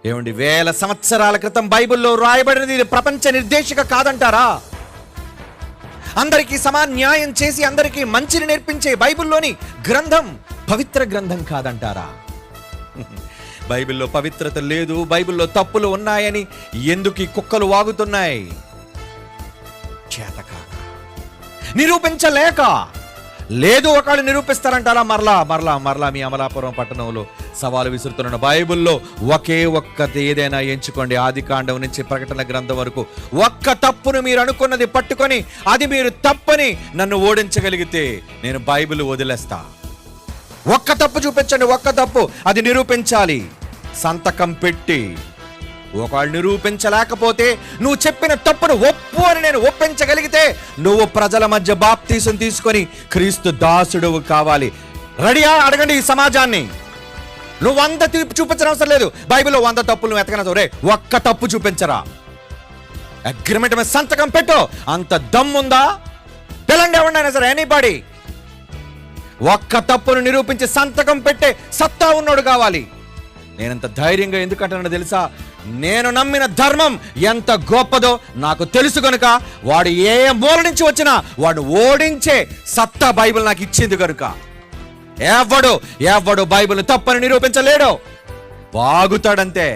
ఏమండి, వేల సంవత్సరాల క్రితం బైబిల్లో రాయబడినది ఇది ప్రపంచ నిర్దేశిక కాదంటారా? అందరికీ న్యాయం చేసి అందరికీ మంచిని నేర్పించే బైబిల్లోని గ్రంథం పవిత్ర గ్రంథం కాదంటారా? బైబిల్లో పవిత్రత లేదు, బైబిల్లో తప్పులు ఉన్నాయని ఎందుకు ఈ కుక్కలు వాగుతున్నాయి? చేతకాక, నిరూపించలేక. లేదు, ఒకళ్ళు నిరూపిస్తారంటారా? మరలా మీ అమలాపురం పట్టణంలో సవాలు విసురుతున్న బైబిల్లో ఒకే ఒక్కటి ఏదైనా ఎంచుకోండి. ఆదికాండం నుంచి ప్రకటన గ్రంథం వరకు ఒక్క తప్పును మీరు అనుకున్నది పట్టుకొని అది మీరు తప్పని నన్ను ఓడించగలిగితే నేను బైబిల్ వదిలేస్తా. ఒక్క తప్పు చూపించండి, ఒక్క తప్పు, అది నిరూపించాలి. సంతకం పెట్టి. ఒకళ్ళు నిరూపించలేకపోతే నువ్వు చెప్పిన తప్పును ఒప్పు అని నేను ఒప్పించగలిగితే నువ్వు ప్రజల మధ్య బాప్తీసం తీసుకొని క్రీస్తు దాసుడు కావాలి. రెడీయా? అడగండి ఈ సమాజాన్ని. నువ్వు 100 తీర్పు చూపించడం అవసరం లేదు. బైబిల్లో 100 తప్పులు నువ్వు ఎతకన రే, ఒక్క తప్పు చూపించరా. అగ్రిమెంట్ మీద సంతకం పెట్టు. అంత దమ్ముందా? పిల్లండి ఎవరినైనా సరే, ఎనీబడి. ఒక్క తప్పును నిరూపించి సంతకం పెట్టే సత్తా ఉన్నోడు కావాలి. నేనంత ధైర్యంగా ఎందుకంటున్నా తెలుసా? నేను నమ్మిన ధర్మం ఎంత గొప్పదో నాకు తెలుసు కనుక వాడు ఏ మూల నుంచి వచ్చినా వాడు ఓడించే సత్తా బైబిల్ నాకు ఇచ్చింది కనుక ఎవడు బైబిల్ తప్పని నిరూపించలేడు, వాగుతాడంతే.